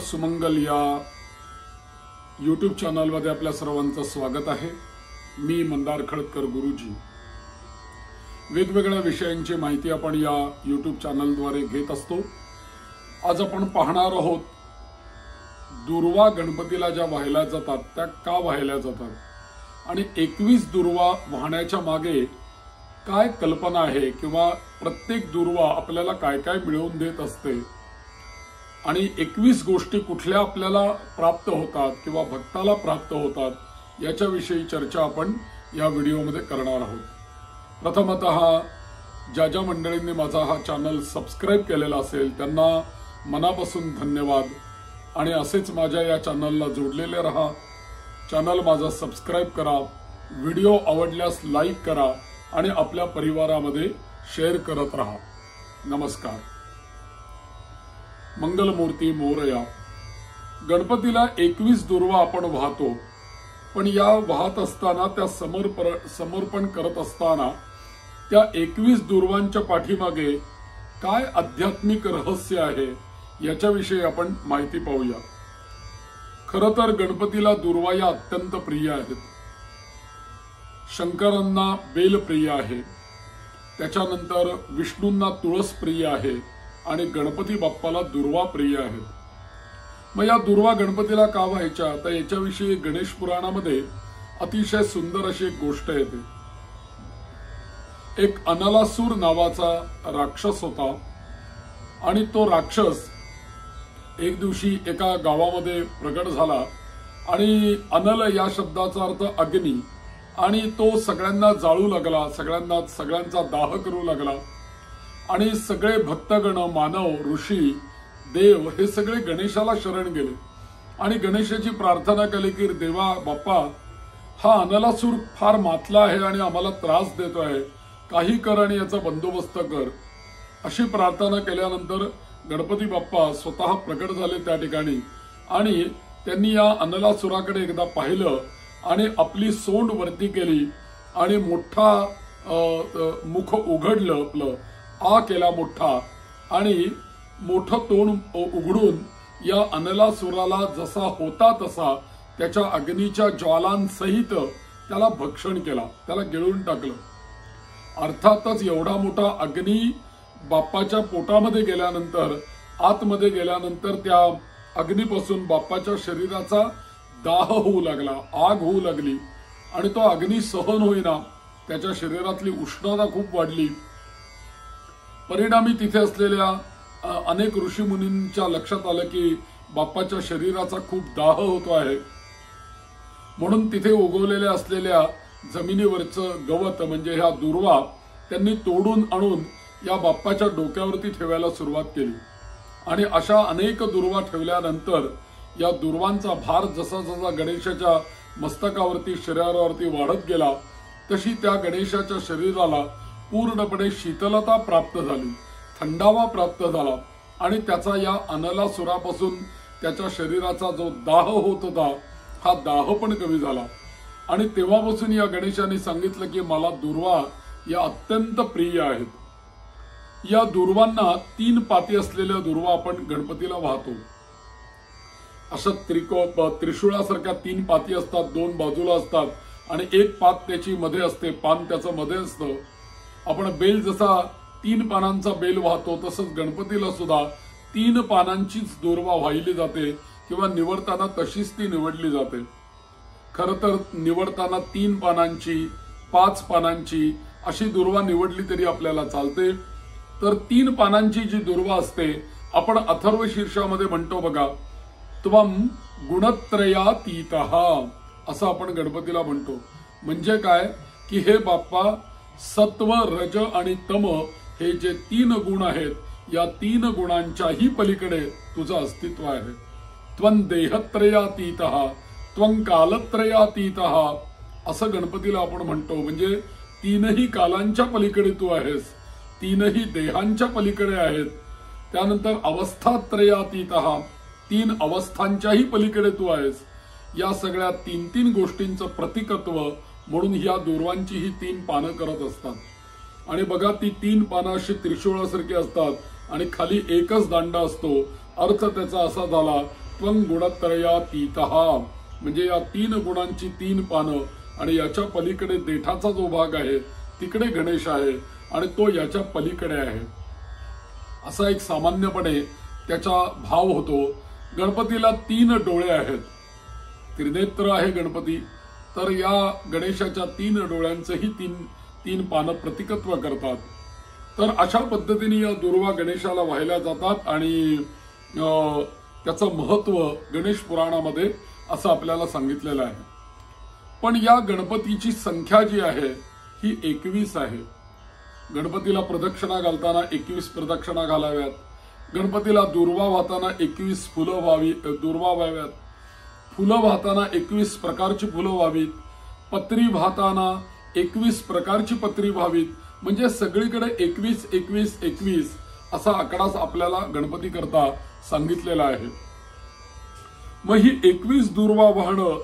सुमंगल या यूट्यूब चॅनलमध्ये आपल्या सर्वांचं स्वागत आहे। मी मंदार खळदकर गुरुजी। वेगवेगळ्या विषयांची माहिती आपण या यूट्यूब चॅनलद्वारे घेत असतो। आज आपण पाहणार आहोत दुर्वा गणपतीला ज्या वाहिल्या जातात त्या का वाहिल्या जातात आणि 21 दुर्वा वाहण्याच्या मागे काय कल्पना आहे किंवा प्रत्येक दुर्वा आपल्याला काय काय मिळवून देत असते आणि 21 गोष्टी कुठल्या आपल्याला प्राप्त होतात किंवा भक्ताला प्राप्त होतात याच्याविषयी चर्चा आपण या व्हिडिओमध्ये करणार आहोत। प्रथमतः ज्या मंडळींनी माझा हा चॅनल सबस्क्राइब केलेला असेल त्यांना मनापासून धन्यवाद आणि असेच माझ्या या चॅनलला जोडलेले रहा। चॅनल माझा सबस्क्राइब करा, व्हिडिओ आवडल्यास लाईक करा आणि आपल्या परिवारामध्ये शेअर करत रहा। नमस्कार। मंगलमूर्ती मोरया। गणपतीला 21 दुर्वा आपण वाहतो, पण या वाहत असताना त्या समर्पण करत असताना त्या 21 दुर्वांच्या पाठीमागे काय आध्यात्मिक रहस्य आहे याच्याविषयी आपण माहिती पाहूया। खरं तर गणपतीला दुर्वा या अत्यंत प्रिय आहेत। शंकरांना बेल प्रिय आहे, त्याच्यानंतर विष्णूंना तुळस प्रिय आहे आणि गणपती बाप्पाला दुर्वा प्रिय आहेत। मग या दुर्वा गणपतीला का व्हायच्या तर याच्याविषयी गणेश पुराणामध्ये अतिशय सुंदर अशी एक गोष्ट येते। एक अनलासूर नावाचा राक्षस होता आणि तो राक्षस एक दिवशी एका गावामध्ये प्रगट झाला आणि अनल या शब्दाचा अर्थ अग्नी आणि तो सगळ्यांना जाळू लागला, सगळ्यांचा दाह करू लागला आणि सगळे भक्तगण, मानव, ऋषी, देव हे सगळे गणेशाला शरण गेले आणि गणेशाची प्रार्थना केली की देवा बाप्पा, हा अनलासूर फार मातला आहे आणि आम्हाला त्रास देतो आहे, काही कर आणि याचा बंदोबस्त कर। अशी प्रार्थना केल्यानंतर गणपती बाप्पा स्वतः प्रकट झाले त्या ठिकाणी आणि त्यांनी या अनलासुराकडे एकदा पाहिलं आणि आपली सोंड वरती केली आणि मोठा मुख उघडलं, आपलं आ केला मोठा आणि मोठं तोंड उघडून या अनलासुराला जसा होता तसा त्याच्या अग्नीच्या ज्वालांसहित त्याला भक्षण केला, त्याला गिळून टाकलं। अर्थातच एवढा मोठा अग्नी बाप्पाच्या पोटामध्ये गेल्यानंतर, आतमध्ये गेल्यानंतर त्या अग्नीपासून बाप्पाच्या शरीराचा दाह होऊ लागला, आग होऊ लागली आणि तो अग्नी सहन होईना, त्याच्या शरीरातली उष्णता खूप वाढली। परिणामी तिथे असलेल्या अनेक ऋषीमुनींच्या लक्षात आलं की बाप्पाच्या शरीराचा खूप दाह होतो आहे, म्हणून तिथे उगवलेल्या असलेल्या जमिनीवरचं गवत म्हणजे ह्या दुर्वा त्यांनी तोडून आणून या बाप्पाच्या डोक्यावरती ठेवायला सुरुवात केली आणि अशा अनेक दुर्वा ठेवल्यानंतर या दुर्वांचा भार जसा जसा गणेशाच्या मस्तकावरती, शरीरावरती वाढत गेला तशी त्या गणेशाच्या शरीराला पूर्णपणे शीतलता प्राप्त झाली, थंडावा प्राप्त झाला आणि त्याचा या अनलासुरापासून त्याच्या शरीराचा जो दाह होत होता हा दाह पण कमी झाला आणि तेव्हापासून या गणेशाने सांगितलं की मला दुर्वा या अत्यंत प्रिय आहेत। या दुर्वांना 3 पाती असलेल्या दुर्वा आपण गणपतीला वाहतो। अशा त्रिशूळासारख्या 3 पाती असतात, 2 बाजूला असतात आणि एक पात त्याची मध्ये असते, पान त्याचं मध्ये असतं। आपण बेल जसा 3 पानांचा बेल वाहतो तसंच गणपतीला सुद्धा 3 पानांचीच दुर्वा वाहिली जाते किंवा निवडताना तशीच ती निवडली जाते। खरं तर निवडताना 3 पानांची, 5 पानांची अशी दुर्वा निवडली तरी आपल्याला चालते। तर 3 पानांची जी दुर्वा असते आपण अथर्व शीर्षामध्ये म्हणतो बघा, त्वं गुणत्रयातीतः असं आपण गणपतीला म्हणतो। म्हणजे काय की हे बाप्पा, सत्व, रज आणि तम हे जे 3 गुण आहेत या 3 गुणांच्याही पलीकडे तुझं अस्तित्व आहे। त्वं देहत्रयातीतः त्वं कालत्रयातीतः असं गणपतीला आपण म्हणतो। म्हणजे 3ही कालांच्या पलीकडे तू आहेस, 3ही देहांच्या पलीकडे आहेत। त्यानंतर अवस्थात्रयातीतः 3 अवस्थांच्याही पलीकडे तू आहेस। या सगळ्या 3 गोष्टींचं प्रतीकत्व म्हणून ह्या दुर्वांची ही 3 पानं करत असतात आणि बघा ती 3 पानं अशी त्रिशूळासारखी असतात आणि खाली एकच दांडा असतो। अर्थ त्याचा असा झाला त्वं गुणत्रयातीतः, म्हणजे या 3 गुणांची 3 पानं आणि याच्या पलीकडे देठाचा जो भाग आहे तिकडे गणेश आहे आणि तो याच्या पलीकडे आहे, असा एक सामान्यपणे त्याचा भाव होतो. गणपतीला 3 डोळे आहेत, त्रिनेत्र आहे गणपती, तर या गणेशाच्या 3 डोळ्यांचेही 3 पानं प्रतिकत्व करतात. तर अशा पद्धतीने या दुर्वा गणेशाला वाहिल्या जातात आणि त्याचं महत्व गणेश पुराणामध्ये असं आपल्याला सांगितलेलं आहे. पण या गणपतीची संख्या जी आहे ही 21 आहे. गणपतीला प्रदक्षिणा घालताना 21 प्रदक्षिणा घालाव्यात, गणपतीला दुर्वा वाहताना 21 दुर्वा व्हाव्यात, फुलं वाहताना 21 प्रकारची फुलं व्हावीत, पत्री वाहताना 21 प्रकारची पत्री व्हावीत, म्हणजे सगळीकडे 21 21 21 असा आकडाच आपल्याला गणपती करता सांगितलेला आहे. मग ही 21 दुर्वा वाहणं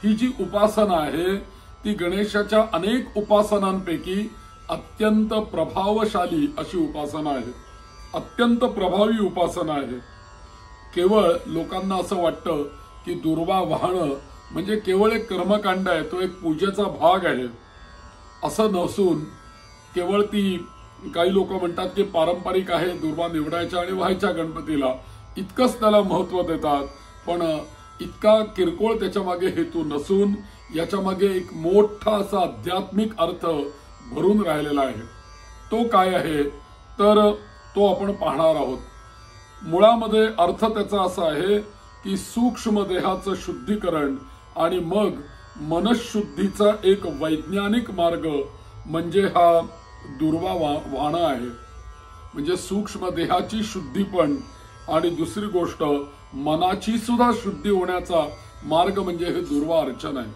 ही जी उपासना आहे ती गणेशाच्या अनेक उपासनांपैकी अत्यंत प्रभावशाली अशी उपासना आहे, अत्यंत प्रभावी उपासना आहे. केवळ लोकांना असं वाटतं की दुर्वा वाहणं म्हणजे केवळ एक कर्मकांड आहे, तो एक पूजेचा भाग आहे, असं नसून केवळ ती काही लोक म्हणतात की पारंपरिक आहे, दुर्वा निवडायच्या आणि व्हायच्या गणपतीला, इतकंच त्याला महत्व देतात. पण इतका किरकोळ त्याच्या मागे हेतू नसून याच्या मागे एक मोठा असा आध्यात्मिक अर्थ भरून राहिलेला आहे. तो काय आहे तर तो आपण पाहणार आहोत. मुळामध्ये अर्थ त्याचा असा आहे की सूक्ष्म देहाचं शुद्धीकरण आणि मग मनशुद्धीचा एक वैज्ञानिक मार्ग म्हणजे हा दुर्वा वाहणं आहे. म्हणजे सूक्ष्म देहाची शुद्धी पण आणि दुसरी गोष्ट मनाची सुद्धा शुद्धी होण्याचा मार्ग म्हणजे हे दुर्वा अर्चन आहे.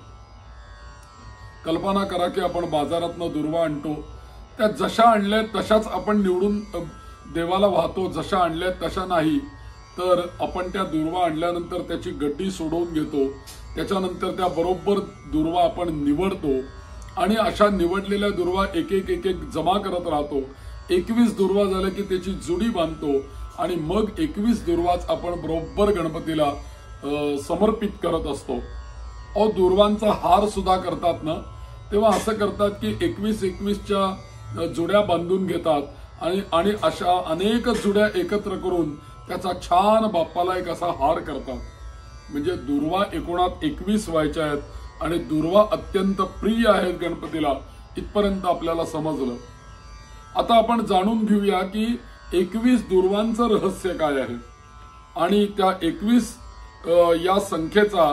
कल्पना करा की आपण बाजारातनं दुर्वा आणतो, त्या जशा आणल्या तशाच आपण निवडून देवाला वाहतो, जशा आणल्या तशा नाही. तर आपण त्या दुर्वा आणल्यानंतर त्याची गड्डी सोडवून घेतो, त्याच्यानंतर त्या बरोबर दुर्वा आपण निवडतो आणि अशा निवडलेल्या दुर्वा एक एक जमा करत राहतो. 21 दुर्वा झाल्या की त्याची जुडी बांधतो आणि मग 21 दुर्वाच आपण बरोबर गणपतीला समर्पित करत असतो. दुर्वांचा हार सुद्धा करतात ना, तेव्हा असं करतात की 21च्या जुड्या बांधून घेतात आणि अशा अनेक जुड्या एकत्र करून त्याचा छान बाप्पाला एक असा हार करतात. म्हणजे दुर्वा एकूणात 21 व्हायच्या आहेत आणि दुर्वा अत्यंत प्रिय आहेत गणपतीला, इथपर्यंत आपल्याला समजलं. आता आपण जाणून घेऊया की 21 दुर्वांचं रहस्य काय आहे आणि त्या 21 या संख्येचा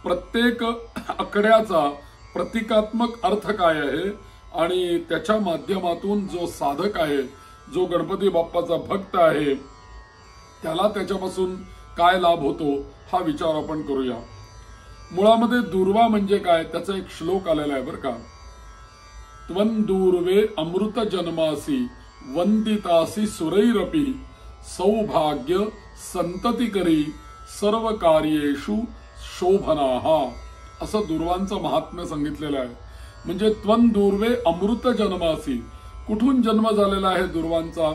प्रत्येक आकड्याचा प्रतिकात्मक अर्थ काय आहे आणि त्याच्या माध्यमातून जो साधक आहे, जो गणपती बाप्पाचा भक्त आहे, त्याला त्याच्यापासून काय लाभ होतो हा विचार आपण करूया. मुळामध्ये दुर्वा म्हणजे काय त्याचा एक श्लोक आलेला आहे बरं का. त्वं दूर्वे अमृत जन्मासी वंदितासी सुरैरपी सौभाग्य संततिकरी सर्व कार्येषु शोभनाहा, असं दुर्वांचं महात्म्य सांगितलेलं आहे. म्हणजे त्वं दूर्वे अमृत जन्मासी, कुठून जन्म झालेला आहे दुर्वांचा,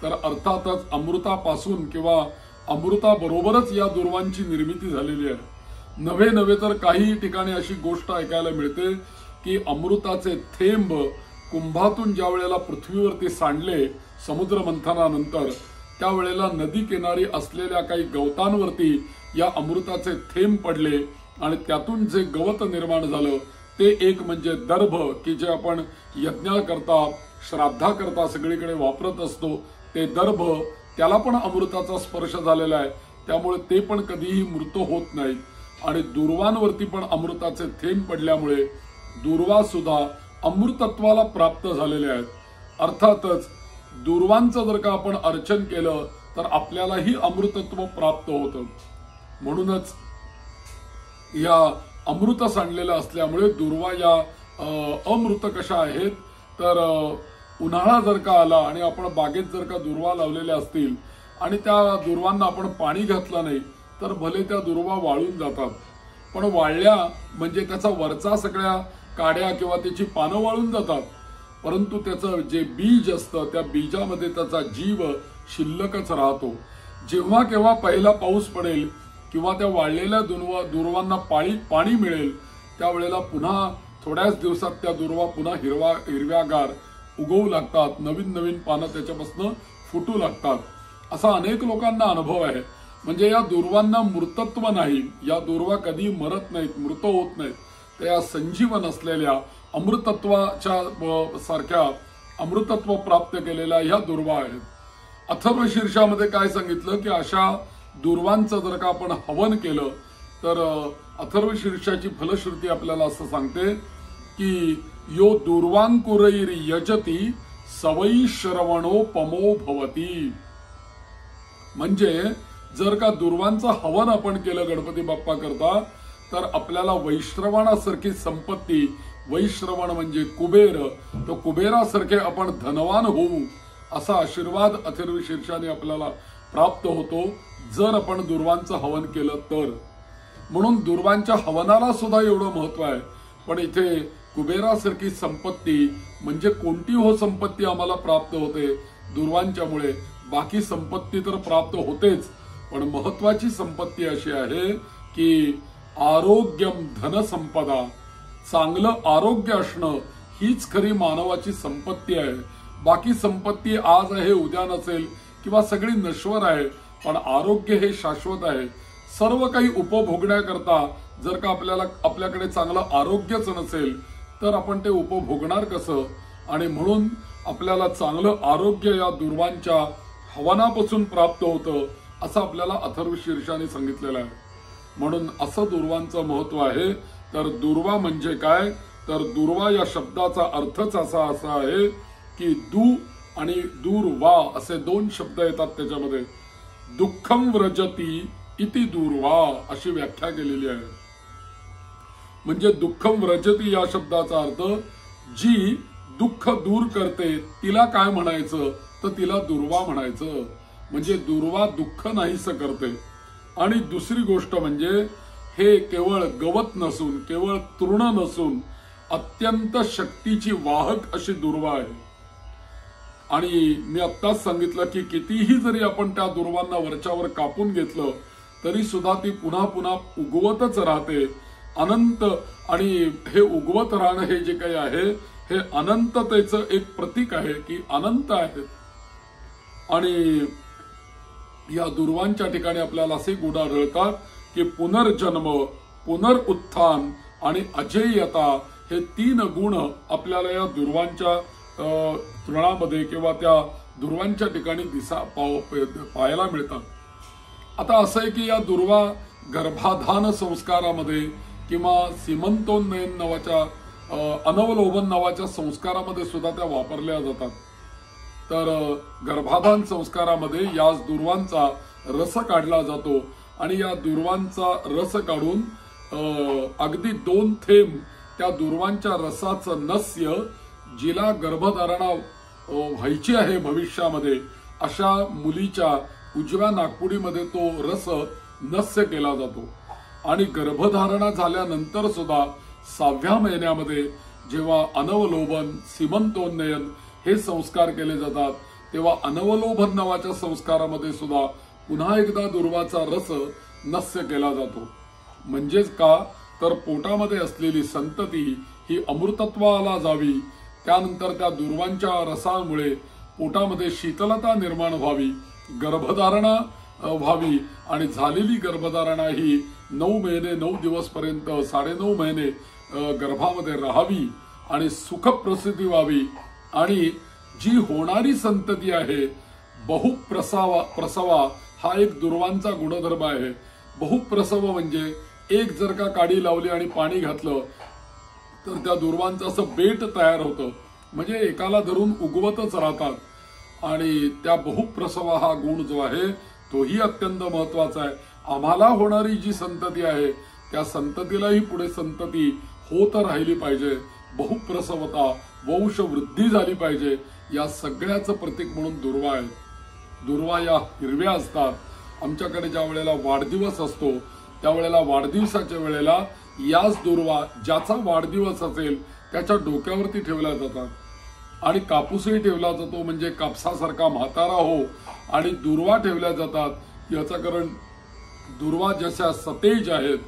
तर अर्थातच अमृतापासून किंवा अमृताबरोबरच या दुर्वांची निर्मिती झालेली आहे. नव्हे तर काही ठिकाणी अशी गोष्ट ऐकायला मिळते की अमृताचे थेंब कुंभातून ज्या वेळेला पृथ्वीवरती सांडले समुद्र मंथनानंतर, त्यावेळेला नदी किनारी असलेल्या काही गवतांवरती या अमृताचे थेंब पडले आणि त्यातून जे गवत निर्माण झालं ते एक म्हणजे दर्भ, की जे आपण यज्ञाकरता श्राद्धाकरता सगळीकडे वापरत असतो, ते दर्भ, त्याला पण अमृताचा स्पर्श झालेला आहे, त्यामुळे ते पण कधीही मृत होत नाहीत. आणि दुर्वांवरती पण अमृताचे थेंब पडल्यामुळे दुर्वा सुद्धा अमृतत्वाला प्राप्त झालेले आहेत. अर्थातच दुर्वांचं जर का आपण अर्चन केलं तर आपल्यालाही अमृतत्व प्राप्त होतं. म्हणूनच या अमृत सांडलेलं असल्यामुळे दुर्वा या अमृत कशा आहेत तर उन्हाळा जर का आला आणि आपण बागेत जर का दुर्वा लावलेल्या असतील आणि त्या दुर्वांना आपण पाणी घातलं नाही तर भले त्या दुर्वा वाळून जातात, पण वाळल्या म्हणजे त्याचा वरचा सगळ्या काड्या किंवा त्याची पानं वाळून जातात, परंतु त्याचं जे बीज असतं त्या बीजामध्ये त्याचा जीव शिल्लकच राहतो. जेव्हा केव्हा पहिला पाऊस पडेल किंवा त्या वाळलेल्या दुर्वांना पाणी मिळेल त्यावेळेला पुन्हा थोड्याच दिवसात त्या दुर्वा पुन्हा हिरव्यागार उगवू लागतात, नवीन नवीन पानं त्याच्यापासून फुटू लागतात. असा अनेक लोकांना अनुभव आहे. म्हणजे या दुर्वांना मृतत्व नाही, या दुर्वा कधी मरत नाहीत, मृत होत नाहीत. त्या संजीवन असलेल्या अमृतत्वाच्या सारख्या अमृतत्व प्राप्त केलेल्या ह्या दुर्वा आहेत. अथर्व शीर्षामध्ये काय सांगितलं की अशा दुर्वांचं जर का आपण हवन केलं तर अथर्व शीर्षाची फलश्रुती आपल्याला असं सांगते की यो दुर्वांकुरैर यजती सवई श्रवणोपमो भवती. म्हणजे जर का दुर्वांचं हवन आपण केलं गणपती बाप्पा करता तर आपल्याला वैश्रवणासारखी संपत्ती, वैश्रवण म्हणजे कुबेर, तो कुबेरासारखे आपण धनवान होऊ असा आशीर्वाद अथर्व शीर्षाने आपल्याला प्राप्त होतो जर आपण दुर्वांचं हवन केलं तर. म्हणून दुर्वांच्या हवनाला सुद्धा एवढं महत्व आहे. पण इथे कुबेरासारखी संपत्ती म्हणजे कोणती हो संपत्ती आम्हाला प्राप्त होते दुर्वांच्यामुळे, बाकी संपत्ती तर प्राप्त होतेच, पण महत्वाची संपत्ती अशी आहे की आरोग्यम धनसंपदा, चांगलं आरोग्य असणं हीच खरी मानवाची संपत्ती आहे. बाकी संपत्ती आज आहे उद्या नसेल किंवा सगळी नश्वर आहे, पण आरोग्य हे शाश्वत आहे. सर्व काही उपभोगण्याकरता जर का आपल्याकडे चांगलं आरोग्यच नसेल तर आपण ते उपभोगणार कसं. आणि म्हणून आपल्याला चांगलं आरोग्य या दुर्वांच्या हवनापासून प्राप्त होतं असं आपल्याला अथर्व शीर्षाने सांगितलेलं आहे. म्हणून असं दुर्वांचं महत्व आहे. तर दुर्वा म्हणजे काय तर दुर्वा या शब्दाचा अर्थच असा आहे की दु आणि दूरवा असे दोन शब्द येतात त्याच्यामध्ये. दुःखम व्रजती इति दूरवा अशी व्याख्या केलेली आहे. म्हणजे दुःखम व्रजती या शब्दाचा अर्थ जी दुःख दूर करते तिला काय म्हणायचं तर तिला दुर्वा म्हणायचं. म्हणजे दुर्वा दुःख नाहीसं करते. आणि दुसरी गोष्ट म्हणजे हे केवळ गवत नसून, केवळ तृण नसून अत्यंत शक्तीची वाहक अशी दुर्वा आहे. आणि मी आत्ताच सांगितलं की कितीही जरी आपण त्या दुर्वांना वरच्यावर कापून घेतलं तरी सुद्धा ती पुन्हा पुन्हा उगवतच राहते. अनंत. आणि हे उगवत राहणं हे जे काही आहे हे अनंततेचं एक प्रतीक आहे की अनंत आहे. आणि या दुर्वांच्या ठिकाणी आपल्याला असे गुण आढळतात की पुनर्जन्म, पुनरुत्थान आणि अजेयता हे तीन गुण आपल्याला या दुर्वांच्या तृणामध्ये किंवा त्या दुर्वांच्या ठिकाणी पाहायला मिळतात. आता असं आहे की या दुर्वा गर्भाधान संस्कारामध्ये किंवा सीमंतोन्नयन नावाच्या अनवलोभन नावाच्या संस्कारामध्ये सुद्धा त्या वापरल्या जातात. तर गर्भाधान संस्कारामध्ये या दुर्वांचा रस काढला जातो आणि या दुर्वांचा रस काढून अगदी 2 थेंब त्या दुर्वांच्या रसाचं नस्य जिला गर्भधारणा व्हायची आहे भविष्यामध्ये अशा मुलीच्या उजव्या नागपुडीमध्ये तो रस नस्य केला जातो. आणि गर्भधारणा झाल्यानंतर सुद्धा 6व्या महिन्यामध्ये जेव्हा अनवलोभन, सीमंतोन्नयन हे संस्कार केले जातात तेव्हा अनवलोभन नावाच्या संस्कारामध्ये सुद्धा पुन्हा एकदा दुर्वाचा रस नस्य केला जातो. म्हणजेच का तर पोटामध्ये असलेली संतती ही अमृतत्वाला जावी, त्यानंतर त्या दुर्वांच्या रसामुळे पोटामध्ये शीतलता निर्माण व्हावी, गर्भधारणा व्हावी आणि झालेली गर्भधारणा ही 9 महिने 9 दिवस पर्यंत 9.5 महिने गर्भामध्ये राहावी आणि सुखप्रसूती व्हावी. आणि जी होणारी संतती आहे बहुप्रसवा हा एक दुर्वांचा गुणधर्म आहे. बहुप्रसव म्हणजे एक जर का काडी लावली आणि पाणी घातलं तर त्या दुर्वांचं असं बेट तयार होतं. म्हणजे एकाला धरून उगवतच राहतात. आणि त्या बहुप्रसव हा गुण जो आहे तोही अत्यंत महत्वाचा आहे. आम्हाला होणारी जी संतती आहे त्या संततीलाही पुढे संतती होत राहिली पाहिजे. बहुप्रसवता, वंश वृद्धी झाली पाहिजे. या सगळ्याचं प्रतीक म्हणून दुर्वा आहे. दुर्वा या हिरव्या असतात. आमच्याकडे ज्या वेळेला वाढदिवस असतो त्यावेळेला वाढदिवसाच्या वेळेला याच दुर्वा ज्याचा वाढदिवस असेल त्याच्या डोक्यावरती ठेवल्या जातात आणि कापूसही ठेवला जातो म्हणजे कापसासारखा म्हातारा हो. आणि दुर्वा ठेवल्या जातात याचं कारण दुर्वा जशा सतेज आहेत,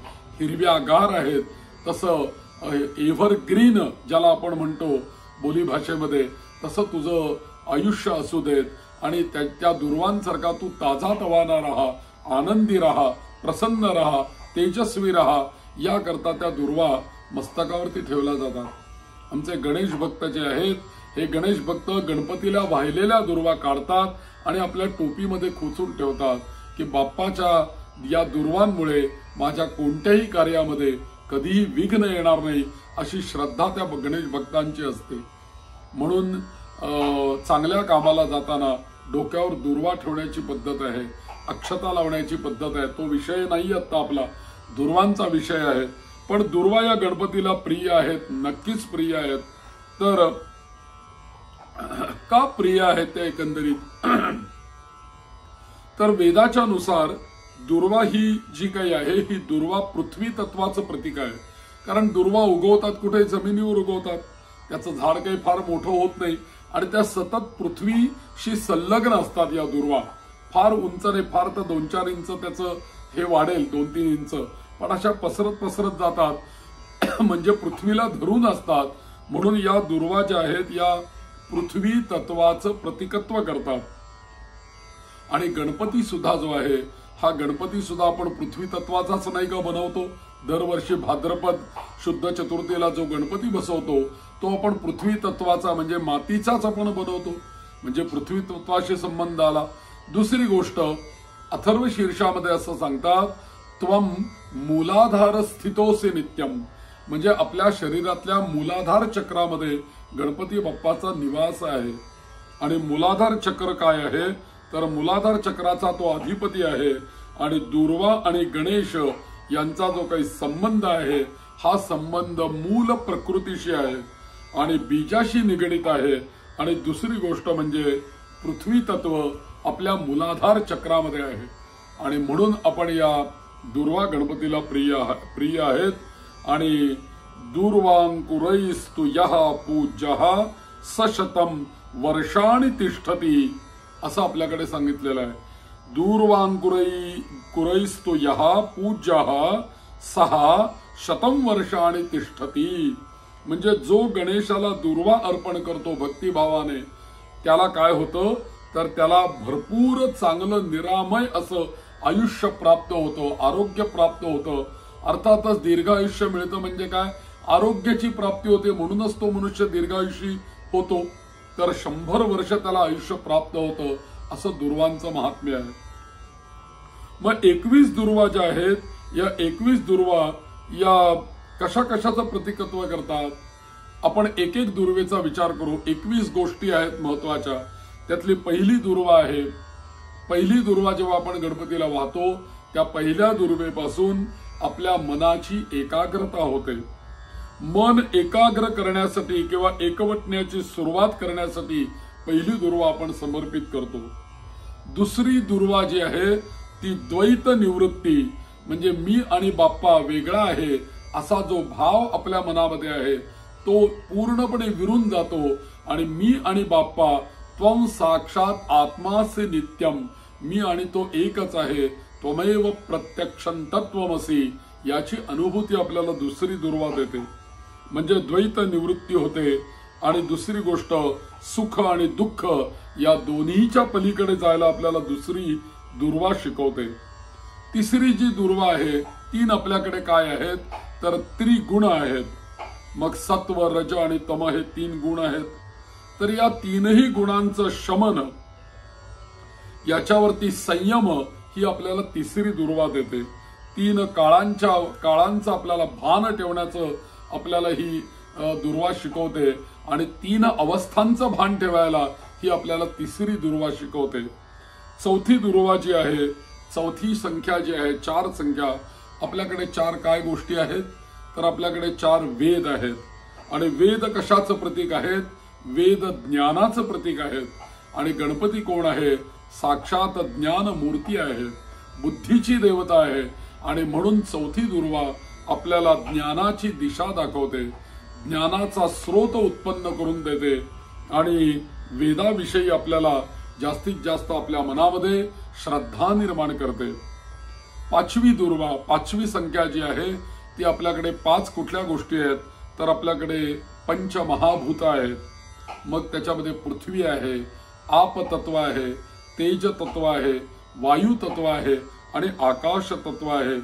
हिरव्यागार आहेत, तसं एव्हरग्रीन ज्याला आपण म्हणतो बोली भाषेमध्ये, तसं तुझं आयुष्य असू देत आणि त्या दुर्वांसारखा तू ताजा तवाना राहा, आनंदी राहा, प्रसन्न राहा, तेजस्वी राहा, याकरता त्या दुर्वा मस्तकावरती ठेवल्या जातात. आमचे गणेश भक्त जे आहेत, हे गणेश भक्त गणपतीला वाहिलेल्या दुर्वा काढतात आणि आपल्या टोपीमध्ये खोचून ठेवतात की बाप्पाच्या या दुर्वांमुळे माझ्या कोणत्याही कार्यामध्ये कधीही विघ्न येणार नाही, अशी श्रद्धा त्या गणेश भक्तांची असते. म्हणून चांगल्या कामाला जाताना डोक्यावर दुर्वा ठेवण्याची पद्धत आहे, अक्षता लावण्याची पद्धत आहे. तो विषय नाही आता आपला, दुर्वांचा विषय आहे. पण दुर्वा या गणपतीला प्रिय आहेत, नक्कीच प्रिय आहेत. तर का प्रिय आहेत ते एकंदरीत, तर वेदाच्या नुसार दुर्वा ही जी काही आहे, ही दुर्वा पृथ्वी तत्वाचं प्रतीक आहे. कारण दुर्वा उगवतात कुठे, जमिनीवर उगवतात. त्याचं झाड काही फार मोठं होत नाही आणि त्या सतत पृथ्वीशी संलग्न असतात. या दुर्वा फार उंच नाही, फार तर 2-4 इंच त्याचं हे वाढेल, 2-3 इंच, पण अशा पसरत पसरत जातात, म्हणजे पृथ्वीला धरून असतात. म्हणून या दुर्वा ज्या आहेत या पृथ्वी तत्वाचं प्रतिकत्व करतात. आणि गणपती सुद्धा जो आहे, हा गणपती सुद्धा आपण पृथ्वी तत्वाचाच नाही का बनवतो. दरवर्षी भाद्रपद शुद्ध चतुर्थीला जो गणपती बसवतो तो आपण पृथ्वी तत्वाचा म्हणजे मातीचाच आपण बनवतो, म्हणजे पृथ्वी तत्वाशी संबंध आला. दुसरी गोष्ट, अथर्व शीर्षामध्ये असं सांगतात, त्वम मूलाधार स्थितोसी नित्यम, म्हणजे आपल्या शरीरातल्या मूलाधार चक्रामध्ये गणपती बाप्पाचा निवास आहे. आणि मूलाधार चक्र काय आहे, तर मूलाधार चक्राचा तो अधिपती आहे. आणि दुर्वा आणि गणेश यांचा जो काही संबंध आहे, हा संबंध मूल प्रकृतीशी आहे आणि बीजाशी निगडित आहे. आणि दुसरी गोष्ट म्हणजे पृथ्वी तत्व आपल्या मूलाधार चक्रामध्ये आहे. आणि म्हणून आपण या दुर्वा गणपतीला प्रिय आहेत. आणि दूर्वांकुरैस्तु यः पूज्यः सशतम वर्षाणि तिष्ठति, असं आपल्याकडे सांगितलेलं आहे. दूर्वांकुरैस्तु यः पूज्यः सः शतम वर्षाणि तिष्ठति, म्हणजे जो गणेशाला दुर्वा अर्पण करतो भक्तिभावाने, त्याला काय होतं, तर त्याला भरपूर चांगलं निरामय असं आयुष्य प्राप्त होतं, आरोग्य प्राप्त होतं. अर्थातच दीर्घायुष्य मिळतं म्हणजे काय, आरोग्याची प्राप्ती होते, म्हणूनच तो मनुष्य दीर्घायुषी होतो. तर 100 वर्ष त्याला आयुष्य प्राप्त होतं, असं दुर्वांचं महात्म्य आहे. मग 21 दुर्वा ज्या आहेत, या 21 दुर्वा या कशा कशाचं प्रतिकत्व करतात. आपण एक एक दुर्वेचा विचार करू. 21 गोष्टी आहेत महत्वाच्या. त्यातली पहिली दुर्वा आहे, पहिली दुर्वा जेव्हा आपण गणपतीला वाहतो, त्या पहिल्या दुर्वेपासून आपल्या मनाची एकाग्रता होते. मन एकाग्र करण्यासाठी किंवा एकवटण्याची सुरुवात करण्यासाठी पहिली दुर्वा आपण समर्पित करतो. दुसरी दुर्वा जी आहे ती द्वैत निवृत्ती, म्हणजे मी आणि बाप्पा वेगळा आहे असा जो भाव आपल्या मनामध्ये आहे तो पूर्णपणे विरून जातो. आणि मी आणि बाप्पा त्वम साक्षात आत्मासे नित्यम, मी आणि तो एकच आहे, त्वमेव प्रत्यक्षं तत्वमसी, याची अनुभूती आपल्याला दुसरी दुर्वा देते. म्हणजे द्वैत निवृत्ती होते. आणि दुसरी गोष्ट, सुख आणि दुःख या दोन्हीच्या पलीकडे जायला आपल्याला दुसरी दुर्वा शिकवते. तिसरी जी दुर्वा आहे, 3 आपल्याकडे काय आहेत, तर त्रिगुण आहेत. मग सत्व, रज आणि तम हे 3 गुण आहेत. तर या 3ही गुणांचं शमन, याच्यावरती संयम, ही आपल्याला तिसरी दुर्वा देते. 3 काळांचं आपल्याला भान ठेवण्याचं आपल्याला ही दुर्वा शिकवते. आणि 3 अवस्थांचं भान ठेवायला ही आपल्याला तिसरी दुर्वा शिकवते. चौथी दुर्वा जी आहे, चौथी संख्या जी आहे, 4 संख्या, आपल्याकडे 4 काय गोष्टी आहेत, तर आपल्याकडे 4 वेद आहेत. आणि वेद कशाचं प्रतीक आहेत, वेद ज्ञानाचं प्रतीक आहेत. आणि गणपती कोण आहे, साक्षात ज्ञान मूर्ती आहे, बुद्धीची देवता आहे. आणि म्हणून चौथी दुर्वा आपल्याला ज्ञानाची दिशा दाखवते, ज्ञानाचा स्रोत उत्पन्न करून देते आणि वेदाविषयी आपल्याला जास्तीत जास्त आपल्या मनामध्ये श्रद्धा निर्माण करते। पाचवी दुर्वा, पाचवी संख्या जी आहे ती आपल्याकडे 5 कुठल्या गोष्टी आहेत तर आपल्याकडे पंचमहाभूत आहेत। मग त्याच्यामध्ये पृथ्वी आहे, आप तत्व आहे, तेज तत्व आहे, वायू तत्व आहे आणि आकाश तत्व आहे।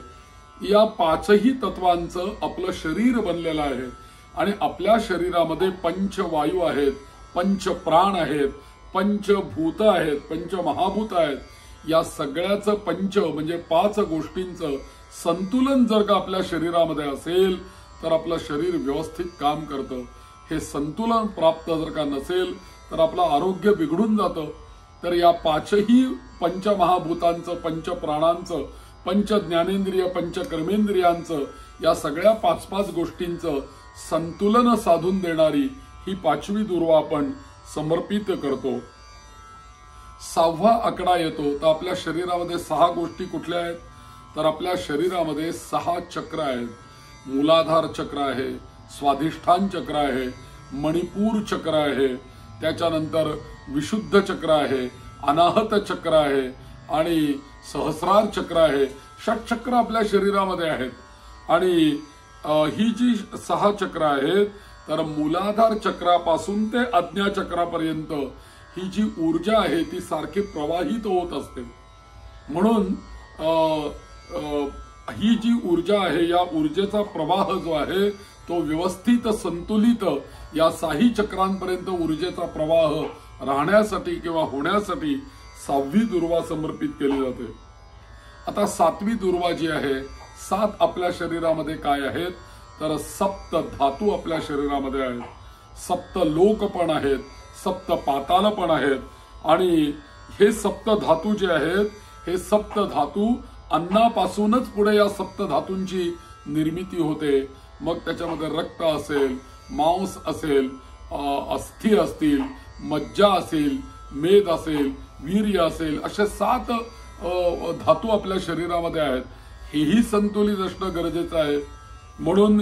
या 5ही तत्वांचं आपलं शरीर बनलेलं आहे आणि आपल्या शरीरामध्ये पंचवायू आहेत, पंचप्राण आहेत, पंचभूत आहेत, पंचमहाभूत आहेत। या सगळ्याचं पंच म्हणजे 5 गोष्टींचं संतुलन जर का आपल्या शरीरामध्ये असेल तर आपलं शरीर व्यवस्थित काम करतं। हे संतुलन प्राप्त जर का नसेल तर आपलं आरोग्य बिघडून जातं। तर या 5ही पंचमहाभूतांचं, पंचप्राणांचं, पंच ज्ञानेंद्रिय, पंच कर्मेंद्रियांचं, या सगळ्या 5-5 गोष्टींचं संतुलन साधून देणारी ही 5वी दुर्वा आपण समर्पित करतो। 6वा आकडा येतो तर आपल्या शरीरामध्ये 6 गोष्टी कुठल्या आहेत तर आपल्या शरीरामध्ये 6 चक्र आहेत। मूलाधार चक्र आहे, स्वाधिष्ठान चक्र आहे, मणिपूर चक्र आहे, त्याच्यानंतर विशुद्ध चक्र आहे, अनाहत चक्र आहे आणि सहस्रार चक्र आहे। 6 चक्र आपल्या शरीरामध्ये आहेत आणि ही जी 6 चक्र आहेत तर मूलाधार चक्रापासून ते आज्ञा चक्रापर्यंत ही जी ऊर्जा आहे ती सारखी प्रवाहित होत असते। म्हणून ही जी ऊर्जा आहे या ऊर्जेचा प्रवाह जो आहे तो व्यवस्थित संतुलित या 6 चक्रांपर्यंत ऊर्जेचा प्रवाह राहण्यासाठी किंवा होण्यासाठी 6वी दुर्वा समर्पित केली जाते। आता 7वी दुर्वा जी आहे, 7 आपल्या शरीरामध्ये काय आहेत तर सप्त धातू आपल्या शरीरामध्ये आहेत, सप्त लोक पण आहेत, सप्त पाताल पण आहेत आणि हे सप्त धातू जे आहेत हे सप्त धातू अन्नापासूनच पुढे या सप्त धातूंची निर्मिती होते। मग त्याच्यामध्ये रक्त असेल, मांस असेल, अस्थि असतील, मज्जा असेल, मेद असेल, वीर्य असेल, असे 7 धातू आपल्या शरीरामध्ये आहेत। हेही संतुलित असणं गरजेचं आहे। म्हणून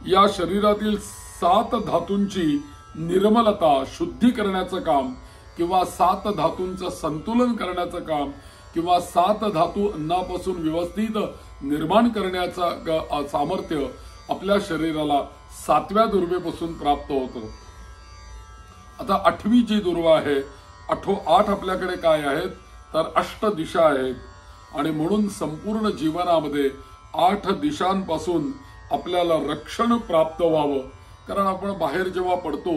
या शरीरातील 7 धातूंची निर्मलता, शुद्धी करण्याचं काम किंवा 7 धातूंचं संतुलन करण्याचं काम किंवा 7 धातू अन्नापासून व्यवस्थित निर्माण करण्याचं सामर्थ्य आपल्या शरीराला 7व्या दुर्वेपासून प्राप्त होतं। आता 8वी जी दुर्वा आहे, 8 आपल्याकडे काय आहेत तर अष्ट दिशा आहेत आणि म्हणून संपूर्ण जीवनामध्ये 8 दिशांपासून आपल्याला रक्षण प्राप्त व्हावं। कारण आपण बाहेर जेव्हा पडतो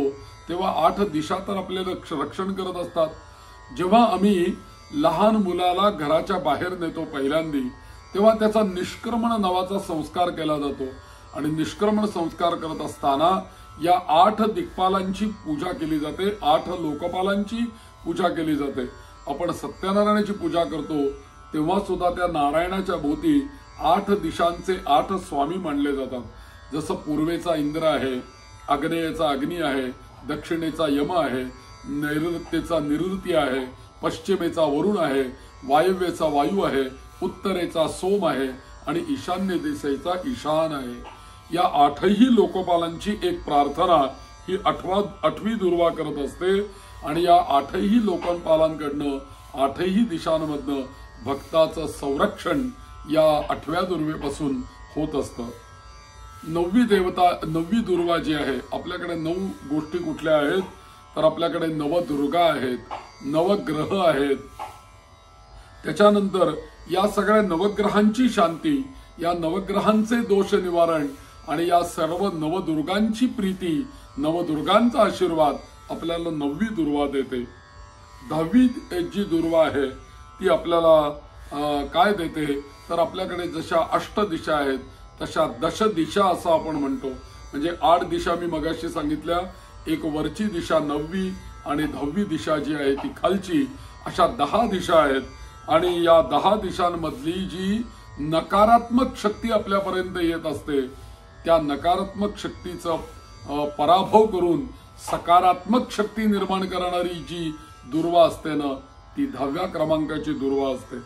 तेव्हा 8 दिशा तर आपल्याला रक्षण करत असतात। जेव्हा आम्ही लहान मुलाला घराच्या बाहेर नेतो पहिल्यांदी तेव्हा त्याचा निष्क्रमण नावाचा संस्कार केला जातो आणि निष्क्रमण संस्कार करत असताना या 8 दिक्पालांची पूजा केली जाते, 8 लोकपालांची पूजा केली जाते। आपण सत्यनारायणाची पूजा करतो तेव्हा सुद्धा त्या नारायणाच्या भोवती 8 दिशांचे 8 स्वामी मानले जातात। जसं पूर्वेचा इंद्र आहे, आग्नेयेचा अग्नी आहे, दक्षिणेचा यम आहे, नैऋत्येचा निऋती आहे, पश्चिमेचा वरुण आहे, वायव्येचा वायू आहे, उत्तरेचा सोम आहे आणि ईशान्य दिशेचा ईशान आहे। या 8ही लोकपालांची एक प्रार्थना ही 8वी दुर्वा करत असते आणि या 8ही लोकपालांकडनं 8ही दिशांमधनं भक्ताचं संरक्षण या 8व्या दुर्वेपासून होत असतं। 9वी दुर्वा जी आहे, आपल्याकडे 9 गोष्टी कुठल्या आहेत तर आपल्याकडे नवदुर्गा आहेत, नवग्रह आहेत, त्याच्यानंतर या सगळ्या नवग्रहांची शांती, या नवग्रहांचे दोष निवारण आणि या सर्व नवदुर्गांची प्रीती, नवदुर्गांचा आशीर्वाद आपल्याला 9वी दुर्वा देते। 10वी जी दुर्वा आहे ती आपल्याला काय देते तर आपल्याकडे जशा 8 दिशा आहेत तशा 10 दिशा असं आपण म्हणतो। म्हणजे 8 दिशा मी मगाशी सांगितल्या, एक वरची दिशा 9वी आणि 10वी दिशा जी आहे ती खालची, अशा 10 दिशा आहेत आणि या 10 दिशांमधली जी नकारात्मक शक्ती आपल्यापर्यंत येत असते त्या नकारात्मक शक्तीचा पराभव करून सकारात्मक शक्ती निर्माण करणारी जी दुर्वा असते ना ती 10व्या क्रमांकाची दुर्वा असते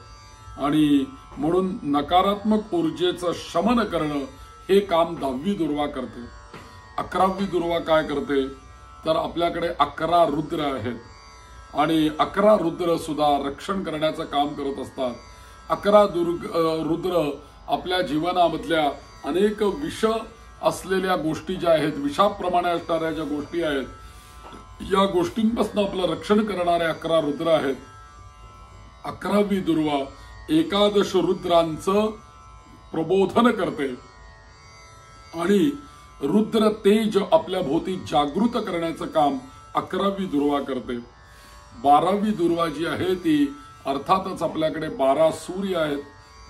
आणि म्हणून नकारात्मक ऊर्जेचं शमन करणं हे काम 10वी दुर्वा करते। 11वी दुर्वा काय करते तर आपल्याकडे 11 रुद्र आहेत आणि 11 रुद्र सुद्धा रक्षण करण्याचं काम करत असतात. 11 रुद्र आपल्या जीवनामधल्या अनेक विष असलेल्या गोष्टी ज्या आहेत, विषाप्रमाणे असणाऱ्या ज्या गोष्टी आहेत, या गोष्टींपासून आपलं रक्षण करणारे 11 रुद्र आहेत. 11वी दुर्वा 11 रुद्रांचं प्रबोधन करते आणि रुद्र तेज आपल्या भोवती जागृत करण्याचं काम 11वी दुर्वा करते. 12वी दुर्वा जी आहे ती अर्थातच आपल्याकडे 12 सूर्य आहेत,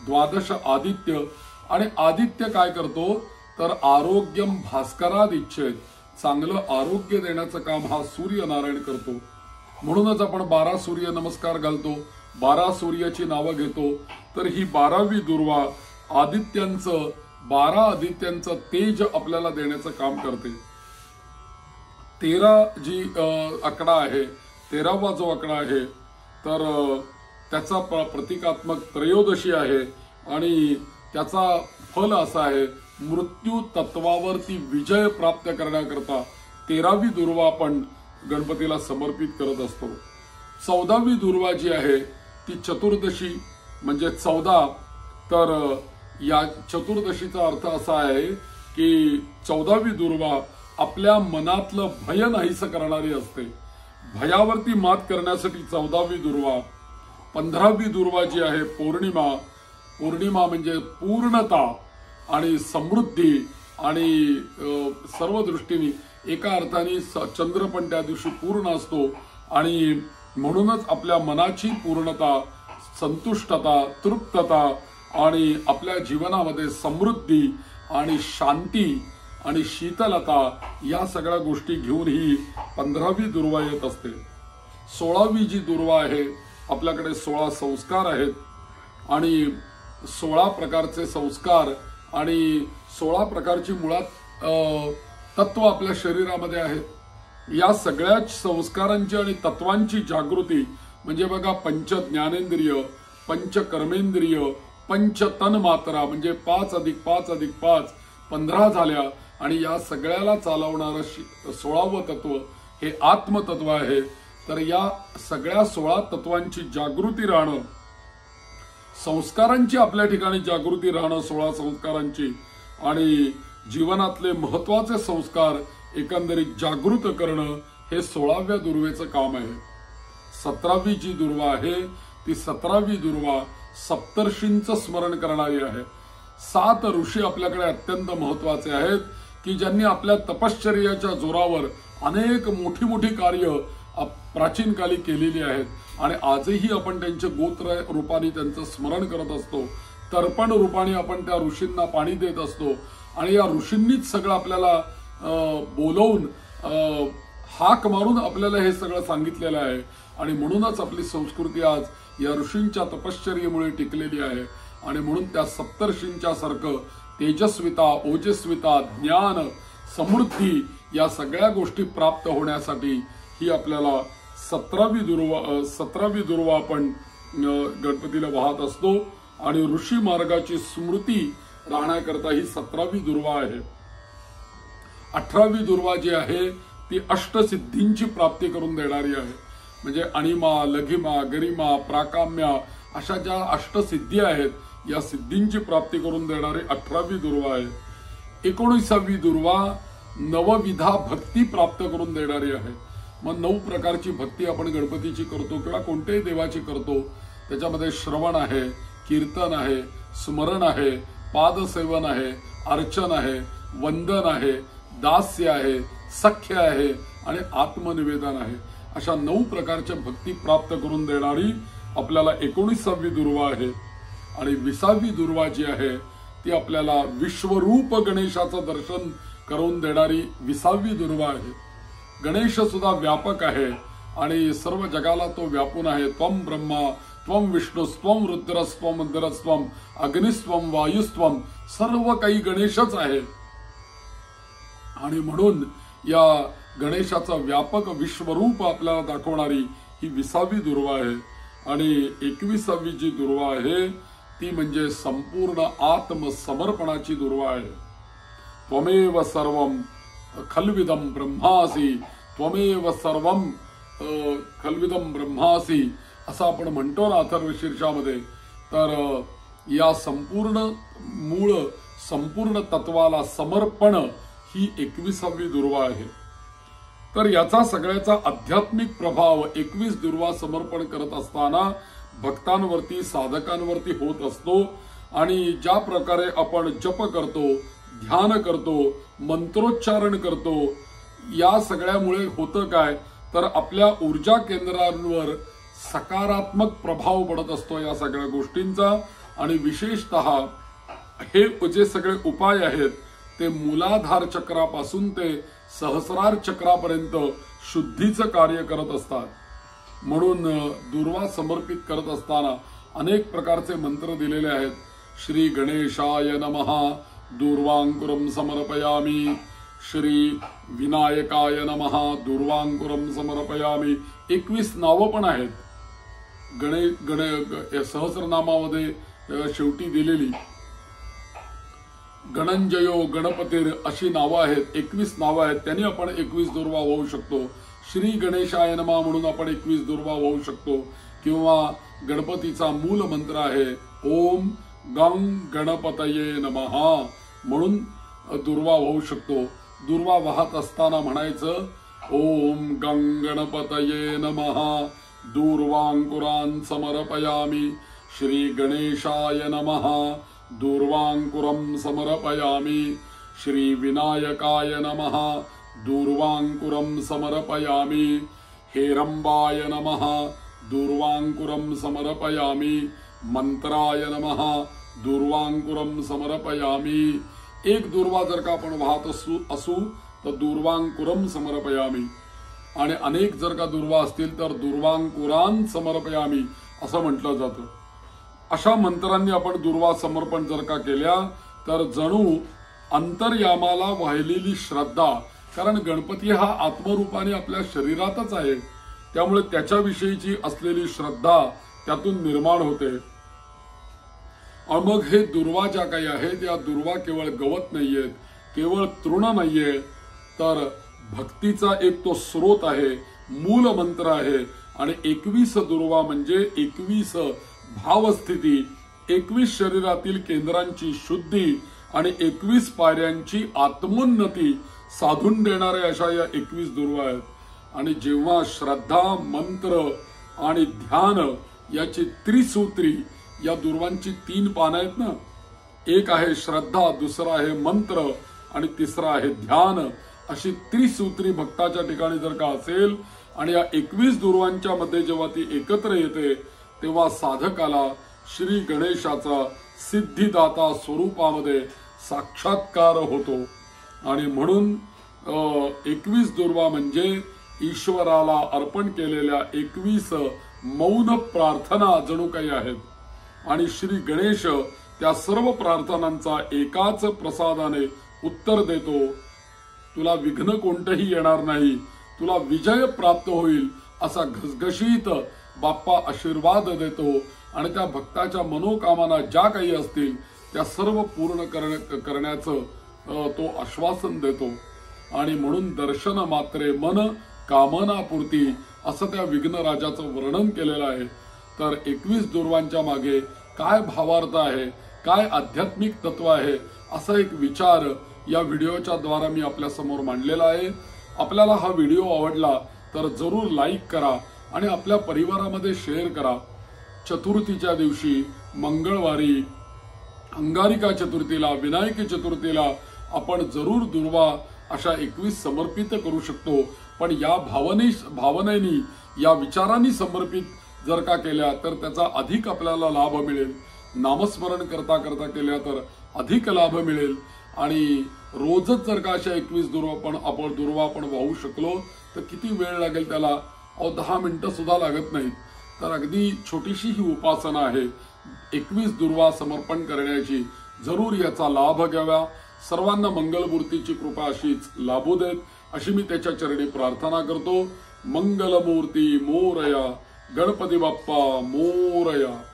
12 आदित्य, आणि आदित्य काय करतो तर आरोग्यम भास्कराद इच्छेत, चांगलं आरोग्य देण्याचं काम हा सूर्यनारायण करतो. म्हणूनच आपण 12 सूर्य नमस्कार घालतो, 12 सूर्याची नावं घेतो. तर ही 12वी दुर्वा आदित्यांचं 12 आदित्यांचं तेज आपल्याला देण्याचं काम करते. 13 जी आकडा आहे, 13वा जो आकडा आहे तर त्याचा प्रतिकात्मक त्रयोदशी आहे आणि त्याचा फल असा आहे, मृत्यू तत्वावरती विजय प्राप्त करण्याकरता 13वी दुर्वा आपण गणपतीला समर्पित करत असतो. 14वी दुर्वा जी आहे ती चतुर्दशी म्हणजे 14. तर या चतुर्दशीचा अर्थ असा आहे की 14वी दुर्वा आपल्या मनातलं भय नाहीसं करणारी असते. भयावरती मात करण्यासाठी 14वी दुर्वा. 15वी दुर्वा जी आहे पौर्णिमा. पौर्णिमा म्हणजे पूर्णता आणि समृद्धी आणि सर्व दृष्टीने एका अर्थाने चंद्र पण त्या दिवशी पूर्ण असतो आणि म्हणूनच आपल्या मनाची पूर्णता, संतुष्टता, तृप्तता आणि आपल्या जीवनामध्ये समृद्धी आणि शांती आणि शीतलता या सगळ्या गोष्टी घेऊन ही 15वी दुर्वा येत असते. 16वी जी दुर्वा आहे, आपल्याकडे 16 संस्कार आहेत आणि 16 प्रकारचे संस्कार आणि 16 प्रकारची मुळात तत्व आपल्या शरीरामध्ये आहेत. या सगळ्या संस्कारांची आणि तत्वांची जागृती म्हणजे बघा, पंच ज्ञानेंद्रिय, पंच कर्मेंद्रिय, पंच तन्मात्रा म्हणजे 5 + 5 + 5 15 झाल्या आणि या सगळ्याला चालवणारं 16वं तत्व हे आत्मतत्व आहे. तर या सगळ्या 16 तत्वांची जागृती राहणं, संस्कारांची आपल्या ठिकाणी जागृती राहणं, 16 संस्कारांची आणि जीवनातले महत्वाचे संस्कार एकंदरीत जागृत करणं हे 16व्या दुर्वेचं काम आहे. 17वी जी दुर्वा आहे ती 17वी दुर्वा सप्तर्षींचं स्मरण करणारी आहे. 7 ऋषी आपल्याकडे अत्यंत महत्वाचे आहेत की ज्यांनी आपल्या तपश्चर्याच्या जोरावर अनेक मोठी मोठी कार्य प्राचीन काली केलेली आहेत आणि आजही आपण त्यांचे गोत्र रूपाने त्यांचं स्मरण करत असतो. तर्पण रूपाने आपण त्या ऋषींना पाणी देत असतो आणि या ऋषींनीच सगळं आपल्याला बोलवून हाक मारून आपल्याला हे सगळं सांगितलेलं आहे आणि म्हणूनच आपली संस्कृती आज या ऋषींच्या तपश्चर्येमुळे टिकलेली आहे आणि म्हणून त्या सप्तर्षींच्या सारखं तेजस्विता, ओजस्विता, ज्ञान, समृद्धी या सगळ्या गोष्टी प्राप्त होण्यासाठी ही आपल्याला 17वी दुर्वा आपण गणपतीला वाहत असतो आणि ऋषी मार्गाची स्मृती राहण्याकरता ही 17वी दुर्वा आहे. 18वी दुर्वा जी आहे ती अष्टसिद्धींची प्राप्ती करून देणारी आहे. म्हणजे अणिमा, लघिमा, गरिमा, प्राकाम्य अशा ज्या अष्टसिद्धी आहेत या सिद्धींची प्राप्ती करून देणारी 18वी दुर्वा आहे. 19वी दुर्वा नवविधा भक्ती प्राप्त करून देणारी आहे. मग 9 प्रकारची भक्ती आपण गणपतीची करतो किंवा कोणत्याही देवाची करतो. त्याच्यामध्ये श्रवण आहे, कीर्तन आहे, स्मरण आहे, पादसेवन आहे, अर्चन आहे, वंदन आहे, दास्य आहे, सख्य आहे आणि आत्मनिवेदन आहे. अशा 9 प्रकारच्या भक्ती प्राप्त करून देणारी आपल्याला 19वी दुर्वा आहे. आणि 20वी दुर्वा जी आहे ती आपल्याला विश्वरूप गणेशाचं दर्शन करून देणारी 20वी दुर्वा आहे. गणेश सुद्धा व्यापक आहे आणि सर्व जगाला तो व्यापून आहे. त्वम ब्रह्मा, त्वम विष्णुस्त्वम रुद्रस्त्वम इंद्रस्त्वम अग्निस्त्वम वायुस्त्वम, सर्व काही गणेशच आहे आणि म्हणून या गणेशाचा व्यापक विश्वरूप आपल्याला दाखवणारी ही 20वी दुर्वा आहे. आणि 21वी जी दुर्वा आहे ती म्हणजे संपूर्ण आत्मसमर्पणाची दुर्वा आहे. त्वमेव सर्वम खल्विदम ब्रह्मासी त्वमेव सर्वम खल्विदम ब्रह्मासी असं आपण म्हणतो ना अथर्वशीर्षामध्ये, तर या संपूर्ण तत्वाला समर्पण ही 21वी दुर्वा आहे। तर याचा सगळ्याचा आध्यात्मिक प्रभाव 21 दुर्वा समर्पण करत असताना भक्तांवरती, साधकांवरती होत असतो। आणि ज्या प्रकारे आपण जप करतो, ध्यान करतो, मंत्रोच्चारण करतो, या सगळ्यामुळे होतं काय, तर आपल्या ऊर्जा केंद्रांवर सकारात्मक प्रभाव पडत असतो या सगळ्या गोष्टींचा। आणि विशेषतः हे जे सगळे उपाय आहेत ते मूलाधार चक्रापासून ते सहस्रार चक्रापर्यंत शुद्धीचं कार्य करत असतात। म्हणून दुर्वा समर्पित करत असताना अनेक प्रकारचे मंत्र दिलेले आहेत। श्री गणेशाय नमः दूर्वांकुरम समर्पयामी, श्री विनायकाय नमः दूर्वांकुरम समर्पयामी। 21 नावं पण आहेत सहस्रनामामध्ये शेवटी दिलेली। गणंजयो गणपतीर अशी नावं आहेत, 21 नावं आहेत, त्यांनी आपण 21 दुर्वा होऊ शकतो। श्री गणेशाय नमः म्हणून आपण 21 दुर्वा होऊ शकतो। किंवा गणपतीचा मूल मंत्र आहे ओम गं गणपतये नमः म्हणून दुर्वा होऊ शकतो। दुर्वा वाहत असताना म्हणायचं ओम गं गणपतये नमः दूर्वांकुरान् समर्पयामी, श्री गणेशाय नमः दूर्वांकुरम समर्पयामी, श्री विनायकाय नमः दूर्वांकुरम समर्पयामी, हेरंबाय नमः दूर्वांकुरम समर्पयामी, मंत्राय नमः दूर्वांकुरम समर्पयामी। एक दुर्वा जर का आपण वाहत असू तर दूर्वांकुरम समर्पयामी, आणि अनेक जर का दुर्वा असतील तर दूर्वांकुरान् समर्पयामी असं म्हटलं जातं। अशा मंत्रांनी आपण दुर्वा समर्पण जर का केल्या तर जणू अंतर्यामाला वाहिलेली श्रद्धा, कारण गणपती हा आत्मरूपाने आपल्या शरीरातच आहे, त्यामुळे त्याच्याविषयीची असलेली श्रद्धा त्यातून निर्माण होते। मग हे दुर्वा ज्या काही आहेत या दुर्वा केवळ गवत नाहीयेत, केवळ तृण नाहीये, तर भक्तीचा एक तो स्रोत आहे, मूल मंत्र आहे। आणि 21 दुर्वा म्हणजे 21 भावस्थिती, 21 शरीरातील केंद्रांची शुद्धी आणि 21 पायऱ्यांची आत्मोन्नती साधून देणाऱ्या अशा या 21 दुर्वा आहेत। आणि जेव्हा श्रद्धा, मंत्र आणि ध्यान याची त्रिसूत्री, या दुर्वांची 3 पानं आहेत ना, एक आहे श्रद्धा, दुसरा आहे मंत्र आणि तिसरा आहे ध्यान, अशी त्रिसूत्री भक्ताच्या ठिकाणी जर का असेल आणि या 21 दुर्वांच्या मध्ये जेव्हा ती एकत्र येते तेव्हा साधकाला श्री गणेशाचा सिद्धिदाता स्वरूपामध्ये साक्षात्कार होतो। आणि म्हणून 21 दुर्वा म्हणजे ईश्वराला अर्पण केलेल्या 21 मौन प्रार्थना जणू काही आहेत। आणि श्री गणेश त्या सर्व प्रार्थनांचा एकाच प्रसादाने उत्तर देतो, तुला विघ्न कोणतंही येणार नाही, तुला विजय प्राप्त होईल असा घसघशीत बाप्पा आशीर्वाद देतो। आणि त्या भक्ताच्या मनोकामना ज्या काही असतील त्या सर्व पूर्ण करण्याचं तो आश्वासन देतो। आणि म्हणून दर्शन मात्रे मन कामनापूर्ती असं त्या विघ्नराजाचं वर्णन केलेलं आहे। तर 21 दुर्वांच्या मागे काय भावार्थ आहे, काय आध्यात्मिक तत्व आहे, असा एक विचार या व्हिडिओच्या द्वारा मी आपल्या समोर मांडलेला आहे। आपल्याला हा व्हिडिओ आवडला तर जरूर लाईक करा आणि आपल्या परिवारामध्ये शेअर करा। चतुर्थीच्या दिवशी, मंगळवारी, अंगारिका चतुर्थीला, विनायक चतुर्थीला आपण जरूर दुर्वा अशा 21 समर्पित करू शकतो। पण या भावनेनी, या विचारांनी समर्पित जर का केल्या तर त्याचा अधिक आपल्याला लाभ मिळेल। नामस्मरण करता करता केल्या तर अधिक लाभ मिळेल। आणि रोजच जर का अशा 21 दुर्वा आपण वाहू शकलो तर किती वेळ लागेल त्याला, 10 मिनिटं सुद्धा लागत नाहीत। तर अगदी छोटीशी ही उपासना आहे 21 दुर्वा समर्पण करण्याची। जरूर याचा लाभ घ्यावा। सर्वांना मंगलमूर्तीची कृपा अशीच लाभू देत अशी मी त्याच्या चरणी प्रार्थना करतो। मंगलमूर्ती मोरया, गणपती बाप्पा मोरया।